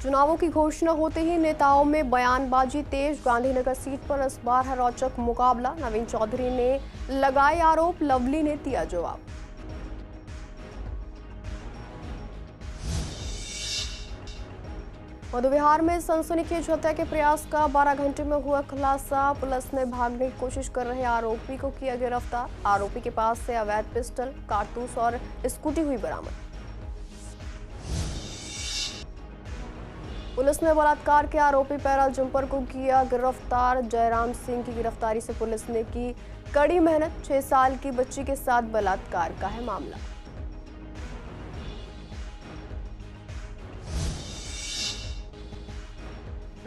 चुनावों की घोषणा होते ही नेताओं में बयानबाजी तेज। गांधीनगर सीट पर इस बार है रोचक मुकाबला। नवीन चौधरी ने लगाए आरोप, लवली ने दिया जवाब। मधुविहार में सनसनीखेज हत्या के प्रयास का 12 घंटे में हुआ खुलासा। पुलिस ने भागने की कोशिश कर रहे आरोपी को किया गिरफ्तार। आरोपी के पास से अवैध पिस्टल, कारतूस और स्कूटी हुई बरामद। पुलिस ने बलात्कार के आरोपी पैरा जंपर को किया गिरफ्तार। जयराम सिंह की गिरफ्तारी से पुलिस ने की कड़ी मेहनत। 6 साल की बच्ची के साथ बलात्कार का है मामला।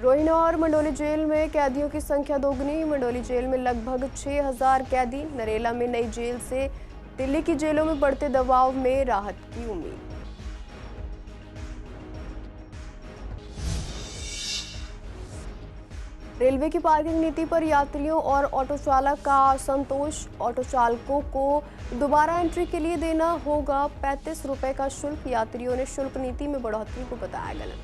रोहिणी और मंडोली जेल में कैदियों की संख्या दोगुनी। मंडोली जेल में लगभग 6000 कैदी। नरेला में नई जेल से दिल्ली की जेलों में बढ़ते दबाव में राहत की उम्मीद। रेलवे की पार्किंग नीति पर यात्रियों और ऑटो चालक का असंतोष। ऑटो चालकों को दोबारा एंट्री के लिए देना होगा 35 रुपए का शुल्क। यात्रियों ने शुल्क नीति में बढ़ोतरी को बताया गलत।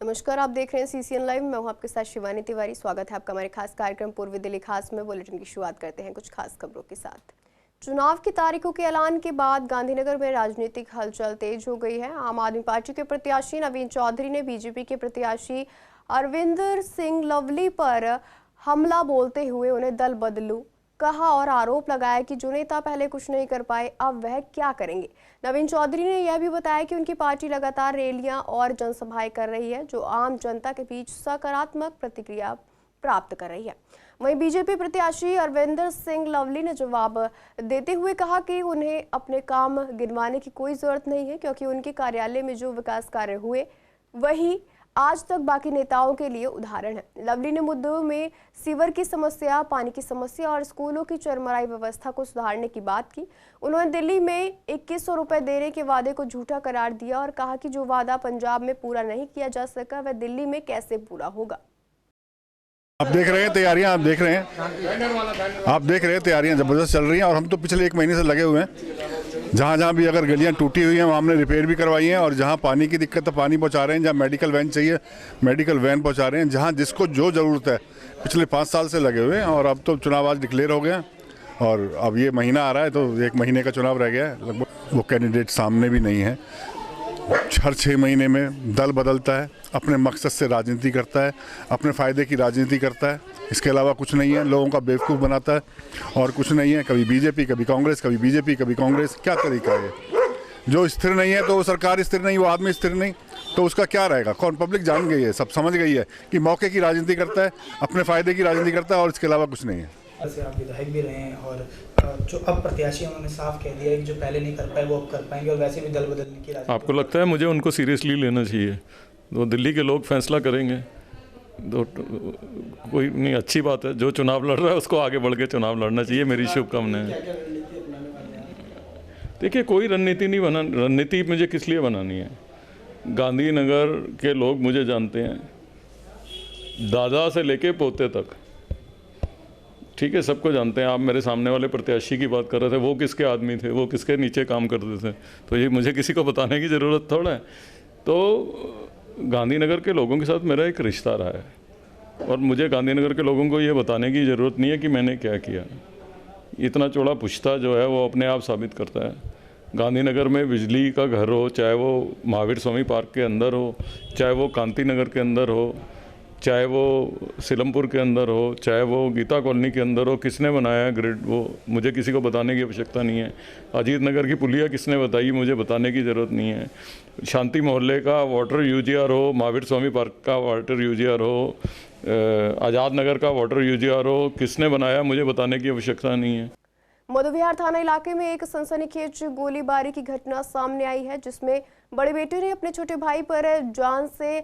नमस्कार, आप देख रहे हैं CCN लाइव। मैं हूं आपके साथ शिवानी तिवारी। स्वागत है आपका हमारे खास कार्यक्रम पूर्वी दिल्ली खास में। बुलेटिन की शुरुआत करते हैं कुछ खास खबरों के साथ। चुनाव की तारीखों के ऐलान के बाद गांधीनगर में राजनीतिक हलचल तेज हो गई है। आम आदमी पार्टी के प्रत्याशी नवीन चौधरी ने बीजेपी के प्रत्याशी अरविंदर सिंह लवली पर हमला बोलते हुए उन्हें दल बदलू कहा और आरोप लगाया कि जो नेता पहले कुछ नहीं कर पाए अब वह क्या करेंगे। नवीन चौधरी ने यह भी बताया कि उनकी पार्टी लगातार रैलियां और जनसभाएं कर रही है जो आम जनता के बीच सकारात्मक प्रतिक्रिया प्राप्त कर रही है। वहीं बीजेपी प्रत्याशी अरविंदर सिंह लवली ने जवाब देते हुए कहा कि उन्हें अपने काम गिनवाने की कोई जरूरत नहीं है क्योंकि उनके कार्यालय में जो विकास कार्य हुए वही आज तक बाकी नेताओं के लिए उदाहरण है। लवली ने मुद्दों में सीवर की समस्या, पानी की समस्या और स्कूलों की चरमराई व्यवस्था को सुधारने की बात की। उन्होंने दिल्ली में 2100 रुपए देने के वादे को झूठा करार दिया और कहा कि जो वादा पंजाब में पूरा नहीं किया जा सका वह दिल्ली में कैसे पूरा होगा। आप देख रहे हैं तैयारियां, आप देख रहे हैं तैयारियां जबरदस्त चल रही हैं और हम तो पिछले 1 महीने से लगे हुए हैं। जहां भी अगर गलियां टूटी हुई हैं वहाँ हमने रिपेयर भी करवाई हैं और जहां पानी की दिक्कत है पानी पहुंचा रहे हैं। जहां मेडिकल वैन चाहिए मेडिकल वैन पहुंचा रहे हैं। जहां जिसको जो ज़रूरत है पिछले 5 साल से लगे हुए हैं और अब तो चुनाव आज डिक्लेयर हो गया और अब ये महीना आ रहा है तो 1 महीने का चुनाव रह गया है लगभग। वो कैंडिडेट सामने भी नहीं है। हर 6 महीने में दल बदलता है, अपने मकसद से राजनीति करता है, अपने फ़ायदे की राजनीति करता है। इसके अलावा कुछ नहीं है। लोगों का बेवकूफ़ बनाता है और कुछ नहीं है। कभी बीजेपी कभी कांग्रेस, कभी बीजेपी कभी कांग्रेस। क्या तरीका है? जो स्थिर नहीं है तो वो सरकार स्थिर नहीं, वो आदमी स्थिर नहीं तो उसका क्या रहेगा? कौन? पब्लिक जान गई है, सब समझ गई है कि मौके की राजनीति करता है, अपने फ़ायदे की राजनीति करता है और इसके अलावा कुछ नहीं है। ऐसे आप विधायक भी रहे हैं और जो अब प्रत्याशी उन्होंने साफ कह दिया है कि जो पहले नहीं कर पाए वो अब कर पाएंगे और वैसे भी दल बदलने की राजनीति। आपको लगता है मुझे उनको सीरियसली लेना चाहिए? तो दिल्ली के लोग फैसला करेंगे तो कोई नहीं, अच्छी बात है। जो चुनाव लड़ रहा है उसको आगे बढ़ के चुनाव लड़ना चाहिए। मेरी शुभकामनाएं। देखिए, कोई रणनीति नहीं बना। रणनीति मुझे किस लिए बनानी है? गांधीनगर के लोग मुझे जानते हैं, दादा से लेके पोते तक, ठीक है, सबको जानते हैं। आप मेरे सामने वाले प्रत्याशी की बात कर रहे थे, वो किसके आदमी थे, वो किसके नीचे काम करते थे, तो ये मुझे किसी को बताने की ज़रूरत थोड़ा है। तो गांधीनगर के लोगों के साथ मेरा एक रिश्ता रहा है और मुझे गांधीनगर के लोगों को ये बताने की ज़रूरत नहीं है कि मैंने क्या किया। इतना चौड़ा पुश्ता जो है वो अपने आप साबित करता है। गांधीनगर में बिजली का घर हो, चाहे वो महावीर स्वामी पार्क के अंदर हो, चाहे वो कांति नगर के अंदर हो, चाहे वो सिलमपुर के अंदर हो, चाहे वो गीता कॉलोनी के अंदर हो, किसने बनाया ग्रिड वो मुझे किसी को बताने की आवश्यकता नहीं है। अजीत नगर की पुलिया किसने बताई मुझे बताने की ज़रूरत नहीं है। शांति मोहल्ले का वाटर यूजीआर हो, महावीर स्वामी पार्क का वाटर यूजीआर हो, आज़ाद नगर का वाटर यूजीआर हो, किसने बनाया मुझे बताने की आवश्यकता नहीं है। मधुविहार थाना इलाके में एक सनसनीखेज गोलीबारी की घटना सामने आई है जिसमें बड़े बेटे ने अपने छोटे भाई पर जान से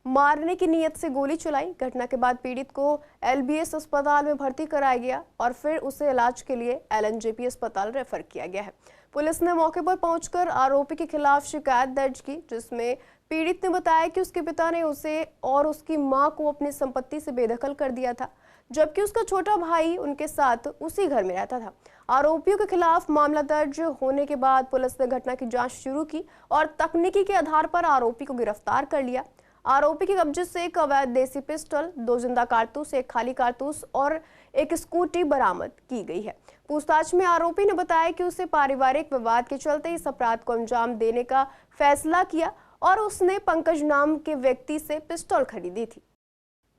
मारने की नीयत से गोली चलाई। घटना के बाद पीड़ित को LBS अस्पताल में भर्ती कराया गया और फिर उसे इलाज के लिए LNJP अस्पताल रेफर किया गया है। पुलिस ने मौके पर पहुंचकर आरोपी के खिलाफ शिकायत दर्ज की जिसमें पीड़ित ने बताया कि उसके पिता ने उसे और उसकी मां को अपनी संपत्ति से बेदखल कर दिया था। जबकि उसका छोटा भाई उनके साथ उसी घर में रहता था। आरोपियों के खिलाफ मामला दर्ज होने के बाद पुलिस ने घटना की जांच शुरू की और तकनीकी के आधार पर आरोपी को गिरफ्तार कर लिया। आरोपी के कब्जे से एक अवैध देसी पिस्टल, 2 जिंदा कारतूस, एक खाली कारतूस और एक स्कूटी बरामद की गई है। पूछताछ में आरोपी ने बताया कि उसे पारिवारिक विवाद के चलते इस अपराध को अंजाम देने का फैसला किया और उसने पंकज नाम के व्यक्ति से पिस्टल खरीदी थी।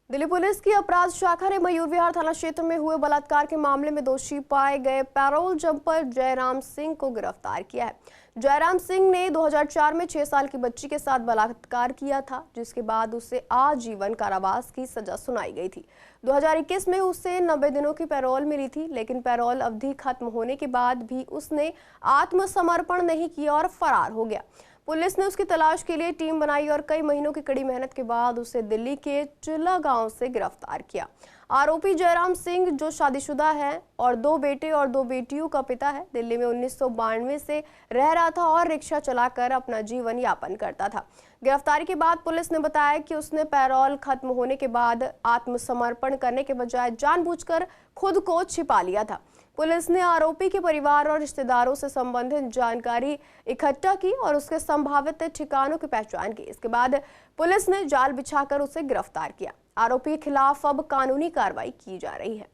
दिल्ली पुलिस की अपराध शाखा ने मयूर विहार थाना क्षेत्र में हुए बलात्कार के मामले में दोषी पाए गए पैरोल जंपर जयराम सिंह को गिरफ्तार किया है। जयराम सिंह ने 2004 में 6 साल की बच्ची के साथ बलात्कार किया था, जिसके बाद उसे आजीवन कारावास की सजा सुनाई गई थी। 2021 में उसे 90 दिनों की पैरोल मिली थी, लेकिन पैरोल अवधि खत्म होने के बाद भी उसने आत्मसमर्पण नहीं किया और फरार हो गया। पुलिस ने उसकी तलाश के लिए टीम बनाई और कई महीनों की कड़ी मेहनत के बाद उसे दिल्ली के चिल्ला गांव से गिरफ्तार किया। आरोपी जयराम सिंह, जो शादीशुदा है और 2 बेटे और 2 बेटियों का पिता है, दिल्ली में 1992 से रह रहा था और रिक्शा चलाकर अपना जीवन यापन करता था। गिरफ्तारी के बाद पुलिस ने बताया कि उसने पैरोल खत्म होने के बाद आत्मसमर्पण करने के बजाय जानबूझकर खुद को छिपा लिया था। पुलिस ने आरोपी के परिवार और रिश्तेदारों से संबंधित जानकारी इकट्ठा की और उसके संभावित ठिकानों की पहचान की। इसके बाद पुलिस ने जाल बिछाकर उसे गिरफ्तार किया। आरोपी के खिलाफ अब कानूनी कार्रवाई की जा रही है।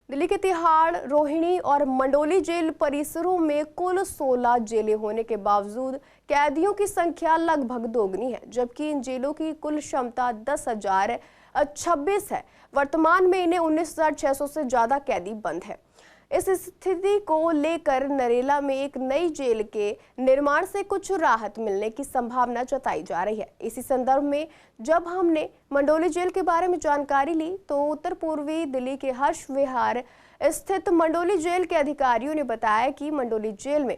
दिल्ली के तिहाड़, रोहिणी और मंडोली जेल परिसरों में कुल 16 जेलें होने के बावजूद कैदियों की संख्या लगभग दोगुनी है, जबकि इन जेलों की कुल क्षमता 10,026 है। वर्तमान में इन्हें 19,600 से ज्यादा कैदी बंद है। इस स्थिति को लेकर नरेला में एक नई जेल के निर्माण से कुछ राहत मिलने की संभावना जताई जा रही है। इसी संदर्भ में जब हमने मंडोली जेल के बारे में जानकारी ली तो उत्तर पूर्वी दिल्ली के हर्ष विहार स्थित मंडोली जेल के अधिकारियों ने बताया कि मंडोली जेल में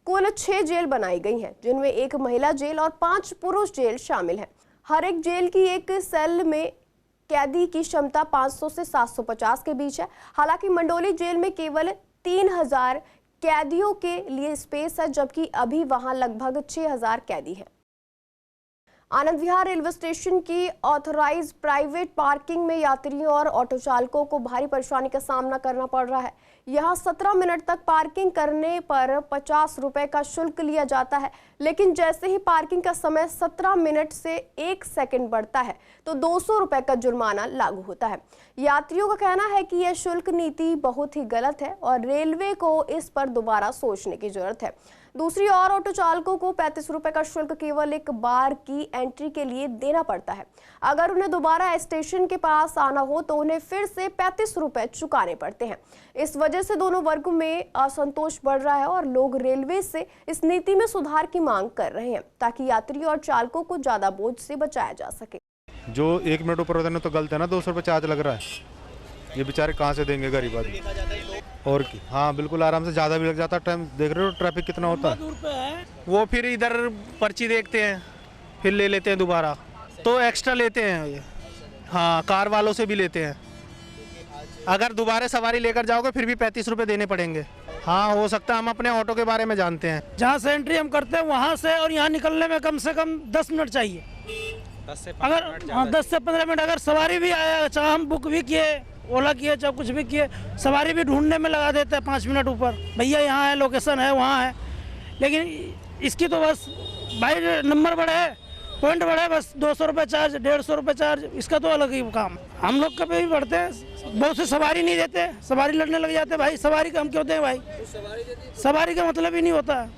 कुल 6 जेल बनाई गई हैं, जिनमें एक महिला जेल और 5 पुरुष जेल शामिल हैं। हर एक जेल की एक सेल में कैदी की क्षमता 500 से 750 के बीच है। हालांकि मंडोली जेल में केवल 3000 कैदियों के लिए स्पेस है, जबकि अभी वहां लगभग 6000 कैदी हैं। आनंद विहार रेलवे स्टेशन की ऑथराइज प्राइवेट पार्किंग में यात्रियों और ऑटो चालकों को भारी परेशानी का सामना करना पड़ रहा है। यहाँ 17 मिनट तक पार्किंग करने पर 50 रुपए का शुल्क लिया जाता है, लेकिन जैसे ही पार्किंग का समय 17 मिनट से 1 सेकंड बढ़ता है तो 200 रुपए का जुर्माना लागू होता है। यात्रियों का कहना है कि यह शुल्क नीति बहुत ही गलत है और रेलवे को इस पर दोबारा सोचने की जरूरत है। दूसरी ओर ऑटो चालकों को 35 रुपए का शुल्क केवल एक बार की एंट्री के लिए देना पड़ता है। अगर उन्हें दोबारा स्टेशन के पास आना हो तो उन्हें फिर से 35 रुपए चुकाने पड़ते हैं। इस वजह से दोनों वर्गों में असंतोष बढ़ रहा है और लोग रेलवे से इस नीति में सुधार की मांग कर रहे हैं, ताकि यात्री और चालकों को ज्यादा बोझ से बचाया जा सके। जो 1 मिनट ऊपर होता है तो गलत है ना, 200 रुपये चार्ज लग रहा है। ये बेचारे कहाँ से देंगे गरीब आदमी? और की हाँ बिल्कुल आराम से, ज़्यादा भी लग जाता है टाइम। देख रहे हो ट्रैफिक कितना होता है। वो फिर इधर पर्ची देखते हैं, फिर ले लेते हैं दोबारा, तो एक्स्ट्रा लेते हैं ये। हाँ, कार वालों से भी लेते हैं। अगर दोबारा सवारी लेकर जाओगे फिर भी 35 रुपये देने पड़ेंगे। हाँ, हो सकता है, हम अपने ऑटो के बारे में जानते हैं। जहाँ से एंट्री हम करते हैं वहाँ से और यहाँ निकलने में कम से कम 10 मिनट चाहिए। 10 से 15 मिनट। अगर सवारी भी आया, चाहे हम बुक भी किए, ओला किए, चाहे कुछ भी किए, सवारी भी ढूंढने में लगा देते हैं 5 मिनट ऊपर। भैया यहाँ है, लोकेशन है, वहाँ है। लेकिन इसकी तो बस भाई नंबर बढ़े, पॉइंट बढ़े, बस 200 रुपये चार्ज, 150 रुपये चार्ज, इसका तो अलग ही काम। हम लोग कभी भी बढ़ते हैं, बहुत से सवारी नहीं देते, सवारी लड़ने लग जाते। भाई सवारी का हम क्यों दें भाई? सवारी का मतलब ही नहीं होता।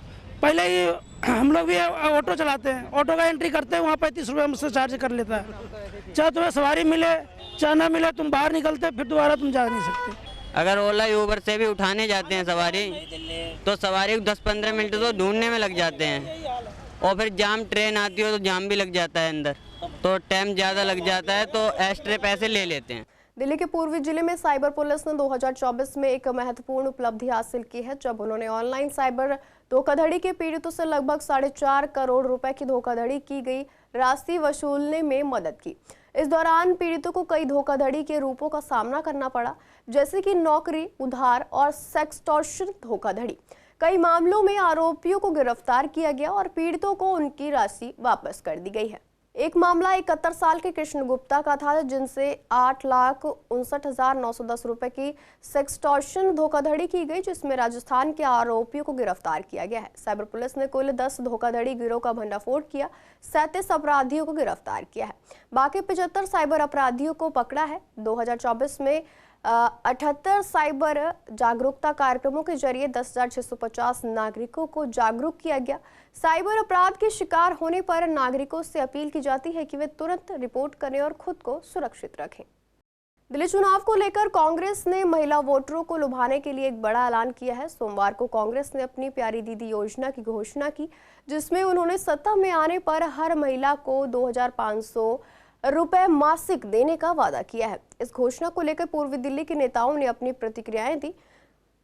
पहले ही हम लोग भी ऑटो चलाते हैं, ऑटो का एंट्री करते हैं, वहाँ 35 रुपये हमसे चार्ज कर लेता है। चाहे तुम्हें सवारी मिले चाहे ना मिले, तुम बाहर निकलते फिर दोबारा तुम जा नहीं सकते। अगर ओला ऊबर से भी उठाने जाते हैं सवारी, तो सवारी को 10-15 मिनट तो ढूंढने में लग जाते हैं, और फिर जाम, ट्रेन आती हो तो जाम भी लग जाता है अंदर, तो टाइम ज़्यादा लग जाता है, तो एक्स्ट्रा पैसे ले लेते हैं। दिल्ली के पूर्वी जिले में साइबर पुलिस ने 2024 में एक महत्वपूर्ण उपलब्धि हासिल की है, जब उन्होंने ऑनलाइन साइबर धोखाधड़ी के पीड़ितों से लगभग 4.5 करोड़ रुपए की धोखाधड़ी की गई राशि वसूलने में मदद की। इस दौरान पीड़ितों को कई धोखाधड़ी के रूपों का सामना करना पड़ा, जैसे कि नौकरी, उधार और सेक्सटॉर्शन धोखाधड़ी। कई मामलों में आरोपियों को गिरफ्तार किया गया और पीड़ितों को उनकी राशि वापस कर दी गई है। एक मामला 71 साल के कृष्ण गुप्ता का था, जिनसे 8,59,910 रुपए की सेक्सटॉर्शन धोखाधड़ी की गई, जिसमें राजस्थान के आरोपियों को गिरफ्तार किया गया है। साइबर पुलिस ने कुल 10 धोखाधड़ी गिरोह का भंडाफोड़ किया, 37 अपराधियों को गिरफ्तार किया है। बाकी 75 साइबर अपराधियों को पकड़ा है। 2024 में 78 साइबर जागरूकता कार्यक्रमों के जरिए 10,650 नागरिकों को जागरूक किया गया। साइबर अपराध के शिकार होने पर नागरिकों से अपील की जाती है कि वे तुरंत रिपोर्ट करें और खुद को सुरक्षित रखें। दिल्ली चुनाव को लेकर कांग्रेस ने महिला वोटरों को लुभाने के लिए एक बड़ा ऐलान किया है। सोमवार को कांग्रेस ने अपनी प्यारी दीदी योजना की घोषणा की, जिसमें उन्होंने सत्ता में आने पर हर महिला को 2,500 रुपए मासिक देने का वादा किया है। इस घोषणा को लेकर पूर्वी दिल्ली के नेताओं ने अपनी प्रतिक्रियाएं दी।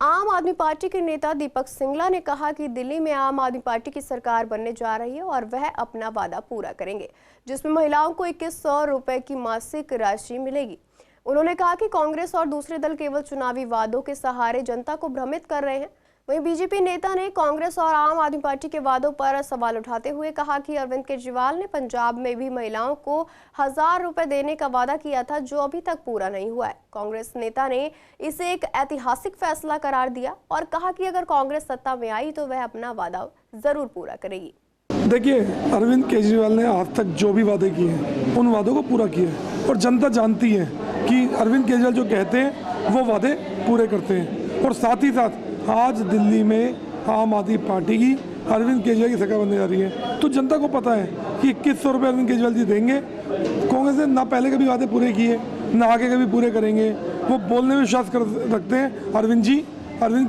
आम आदमी पार्टी के नेता दीपक सिंगला ने कहा कि दिल्ली में आम आदमी पार्टी की सरकार बनने जा रही है और वह अपना वादा पूरा करेंगे, जिसमें महिलाओं को 2,100 रुपए की मासिक राशि मिलेगी। उन्होंने कहा कि कांग्रेस और दूसरे दल केवल चुनावी वादों के सहारे जनता को भ्रमित कर रहे हैं। वहीं बीजेपी नेता ने कांग्रेस और आम आदमी पार्टी के वादों पर सवाल उठाते हुए कहा कि अरविंद केजरीवाल ने पंजाब में भी महिलाओं को 1,000 रुपए देने का वादा किया था, जो अभी तक पूरा नहीं हुआ है। कांग्रेस नेता ने इसे एक ऐतिहासिक फैसला करार दिया और कहा कि अगर कांग्रेस सत्ता में आई तो वह अपना वादा जरूर पूरा करेगी। देखिए, अरविंद केजरीवाल ने आज तक जो भी वादे किए हैं उन वादों को पूरा किया है और जनता जानती है कि अरविंद केजरीवाल जो कहते हैं वो वादे पूरे करते हैं। और साथ ही साथ आज दिल्ली में आम आदमी पार्टी की अरविंद केजरीवाल की सरकार बनने जा रही है, तो जनता को पता है कि 2,100 रुपये अरविंद केजरीवाल जी देंगे। कांग्रेस ने ना पहले कभी वादे पूरे किए, ना आगे कभी पूरे करेंगे। वो बोलने में विश्वास रखते हैं, अरविंद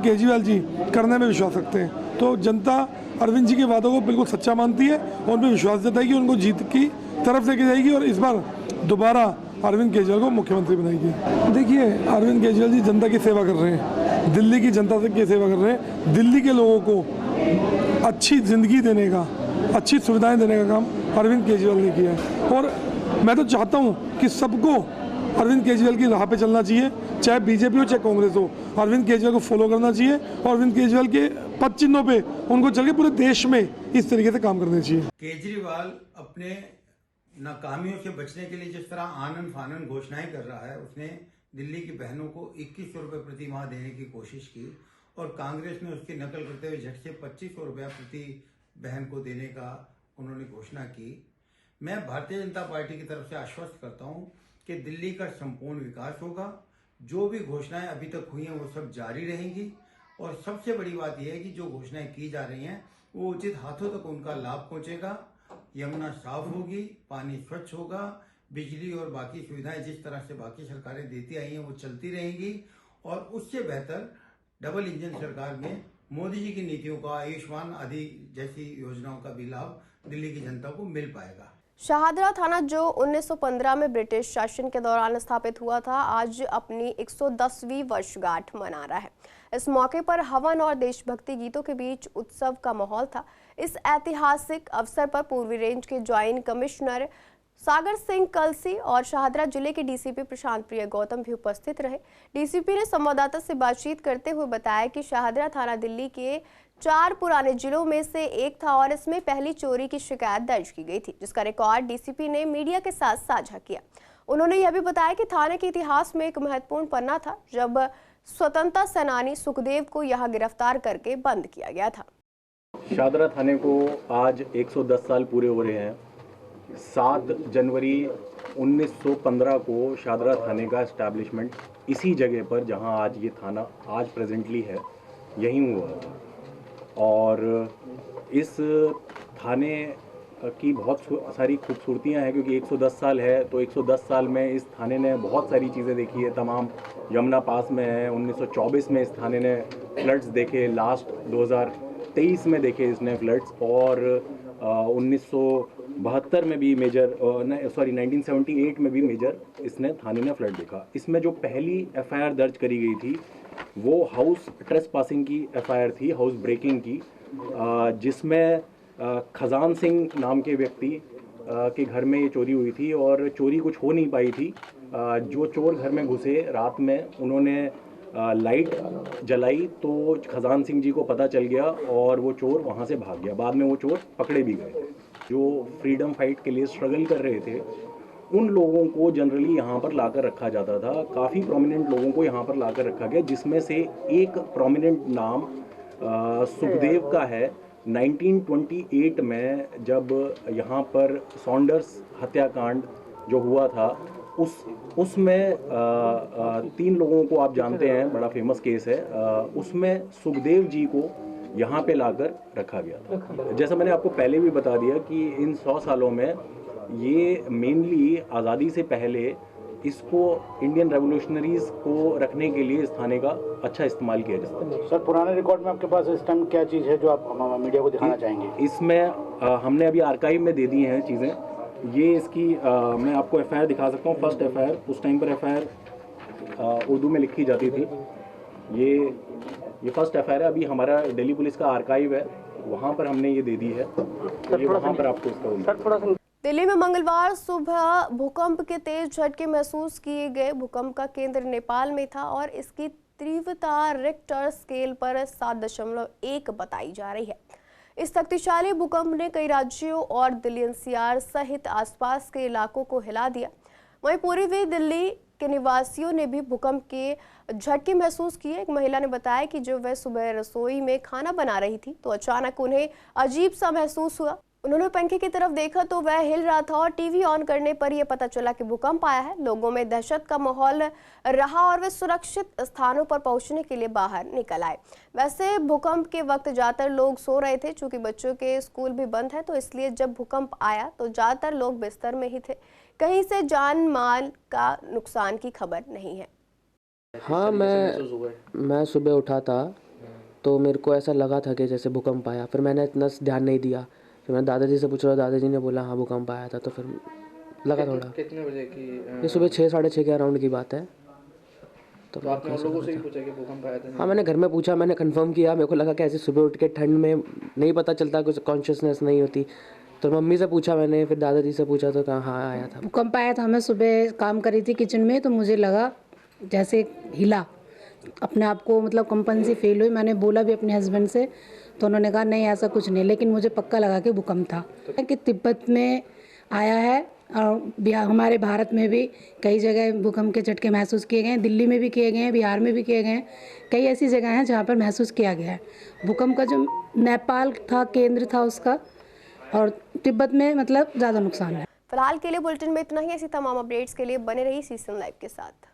केजरीवाल जी करने में विश्वास रखते हैं। तो जनता अरविंद जी के वादों को बिल्कुल सच्चा मानती है और उन पर विश्वास जताएगी, उनको जीत की तरफ लेके जाएगी और इस बार दोबारा अरविंद केजरीवाल को मुख्यमंत्री बनाएगी। देखिए, अरविंद केजरीवाल जी जनता की सेवा कर रहे हैं, दिल्ली की जनता की सेवा कर रहे हैं। दिल्ली के लोगों को अच्छी ज़िंदगी देने का, अच्छी सुविधाएं देने का काम अरविंद केजरीवाल ने किया है। और मैं तो चाहता हूँ कि सबको अरविंद केजरीवाल की राह पे चलना चाहिए, चाहे बीजेपी हो चाहे कांग्रेस हो। अरविंद केजरीवाल को फॉलो करना चाहिए और अरविंद केजरीवाल के पद चिन्हों पे उनको चल के पूरे देश में इस तरीके से काम करने चाहिए। केजरीवाल अपने नाकामियों से बचने के लिए जिस तरह आनन फानन घोषणाएं कर रहा है, उसने दिल्ली की बहनों को 2,100 रुपये प्रति माह देने की कोशिश की और कांग्रेस ने उसकी नकल करते हुए झट से 2,500 रुपया प्रति बहन को देने का उन्होंने घोषणा की। मैं भारतीय जनता पार्टी की तरफ से आश्वस्त करता हूं कि दिल्ली का संपूर्ण विकास होगा। जो भी घोषणाएं अभी तक हुई हैं वो सब जारी रहेंगी और सबसे बड़ी बात यह है कि जो घोषणाएं की जा रही हैं वो उचित हाथों तक उनका लाभ पहुंचेगा। यमुना साफ होगी, पानी स्वच्छ होगा, बिजली और बाकी सुविधाएं जिस तरह से बाकी सरकारें देती आई हैं वो चलती रहेंगी और उससे बेहतर डबल इंजन सरकार में मोदी जी की नीतियों का, आयुष्मान आदि जैसी योजनाओं का भी लाभ दिल्ली की जनता को मिल पाएगा। शाहदरा थाना, जो 1915 में ब्रिटिश शासन के दौरान स्थापित हुआ था, आज अपनी 110वीं वर्षगांठ मना रहा है। इस मौके पर हवन और देशभक्ति गीतों के बीच उत्सव का माहौल था। इस ऐतिहासिक अवसर पर पूर्वी रेंज के ज्वाइंट कमिश्नर सागर सिंह कलसी और शाहदरा जिले के डीसीपी प्रशांत प्रिय गौतम भी उपस्थित रहे। डीसीपी ने संवाददाता से बातचीत करते हुए बताया कि शाहदरा थाना दिल्ली के 4 पुराने जिलों में से एक था और इसमें पहली चोरी की शिकायत दर्ज की गई थी, जिसका रिकॉर्ड डीसीपी ने मीडिया के साथ साझा किया। उन्होंने यह भी बताया कि थाने के इतिहास में एक महत्वपूर्ण पन्ना था, जब स्वतंत्रता सेनानी सुखदेव को यहां गिरफ्तार करके बंद किया गया था। शाहदरा थाने को आज 110 साल पूरे हो रहे हैं। 7 जनवरी 1915 को शाहदरा थाने का एस्टैब्लिशमेंट इसी जगह पर, जहां आज ये थाना आज प्रेजेंटली है, यहीं हुआ था। और इस थाने की बहुत सारी खूबसूरतियाँ हैं, क्योंकि 110 साल है तो 110 साल में इस थाने ने बहुत सारी चीज़ें देखी है। तमाम यमुना पास में है। 1924 में इस थाने ने फ्लड्स देखे, लास्ट 2023 में देखे इसने फ्लड्स, और 1972 में भी मेजर 1978 में भी मेजर इसने थाने ने फ्लड देखा। इसमें जो पहली एफआईआर दर्ज करी गई थी वो हाउस ट्रेसपासिंग की एफआईआर थी, हाउस ब्रेकिंग की, जिसमें खजान सिंह नाम के व्यक्ति के घर में ये चोरी हुई थी और चोरी कुछ हो नहीं पाई थी। जो चोर घर में घुसे रात में, उन्होंने लाइट जलाई तो खजान सिंह जी को पता चल गया और वो चोर वहाँ से भाग गया। बाद में वो चोर पकड़े भी गए। जो फ्रीडम फाइट के लिए स्ट्रगल कर रहे थे, उन लोगों को जनरली यहाँ पर लाकर रखा जाता था। काफ़ी प्रोमिनेंट लोगों को यहाँ पर लाकर रखा गया, जिसमें से एक प्रोमिनेंट नाम सुखदेव का है। 1928 में जब यहाँ पर सॉन्डर्स हत्याकांड जो हुआ था, उसमें 3 लोगों को आप जानते हैं, बड़ा फेमस केस है। उसमें सुखदेव जी को यहाँ पे लाकर रखा गया था। जैसा मैंने आपको पहले भी बता दिया कि इन 100 सालों में ये मेनली आज़ादी से पहले इसको इंडियन रेवोल्यूशनरीज को रखने के लिए इस थाने का अच्छा इस्तेमाल किया जाता है। सर, पुराने रिकॉर्ड में आपके पास इस टाइम क्या चीज़ है जो आप मीडिया को दिखाना चाहेंगे? इसमें हमने अभी आर्काइव में दे दी हैं चीज़ें। ये इसकी मैं आपको FIR दिखा सकता हूँ। फर्स्ट FIR, उस टाइम पर FIR उर्दू में लिखी जाती थी। ये फर्स्ट FIR है। अभी हमारा दिल्ली पुलिस का आर्काइव है, वहाँ पर हमने ये दे दी है। ये वहाँ पर आपको इसका दिल्ली में मंगलवार सुबह भूकंप के तेज झटके महसूस किए गए। भूकंप का केंद्र नेपाल में था और इसकी तीव्रता रिक्टर स्केल पर 7.1 बताई जा रही है। इस शक्तिशाली भूकंप ने कई राज्यों और दिल्ली NCR सहित आसपास के इलाकों को हिला दिया। वहीं पूर्वी दिल्ली के निवासियों ने भी भूकंप के झटके महसूस किए। एक महिला ने बताया कि जब वह सुबह रसोई में खाना बना रही थी तो अचानक उन्हें अजीब सा महसूस हुआ। उन्होंने पंखे की तरफ देखा तो वह हिल रहा था और टीवी ऑन करने पर यह पता चला कि भूकंप आया है। लोगों में दहशत का माहौल रहा और वे सुरक्षित स्थानों पर पहुंचने के लिए बाहर निकल आए। वैसे भूकंप के वक्त ज़्यादातर लोग सो रहे थे। चूंकि बच्चों के स्कूल भी बंद है तो इसलिए जब भूकंप आया तो ज़्यादातर लोग बिस्तर में ही थे। कहीं से जान माल का नुकसान की खबर नहीं है। हाँ, मैं सुबह उठा था तो मेरे को ऐसा लगा था कि जैसे भूकंप आया। फिर मैंने इतना ध्यान नहीं दिया। फिर मैं दादाजी से पूछ रहा, दादाजी ने बोला हाँ भूकंप आया था। तो फिर लगा थोड़ा। कितने बजे की? ये सुबह 6 साढ़े 6 के अराउंड की बात है। तो आपने उन लोगों से भी पूछा कि भूकंप आया था? हाँ, मैंने घर में पूछा, मैंने कंफर्म किया। मेरे को लगा कि ऐसे सुबह उठ के ठंड में नहीं पता चलता, कुछ कॉन्शियसनेस नहीं होती। तो मम्मी से पूछा मैंने, फिर दादाजी से पूछा तो कहा हाँ आया था। भूकंप आया था। मैं सुबह काम कर रही थी किचन में तो मुझे लगा जैसे हिला, अपने आप को मतलब कंपन सी फील हुई। मैंने बोला भी अपने हस्बैंड से तो उन्होंने कहा नहीं ऐसा कुछ नहीं, लेकिन मुझे पक्का लगा कि भूकंप था। कि तिब्बत में आया है और हमारे भारत में भी कई जगह भूकंप के झटके महसूस किए गए हैं। दिल्ली में भी किए गए हैं, बिहार में भी किए गए हैं। कई ऐसी जगह हैं जहाँ पर महसूस किया गया है भूकंप का। जो नेपाल था केंद्र था उसका, और तिब्बत में मतलब ज़्यादा नुकसान है। फिलहाल के लिए बुलेटिन में इतना ही। ऐसी तमाम अपडेट्स के लिए बने रहिए CCN लाइव के साथ।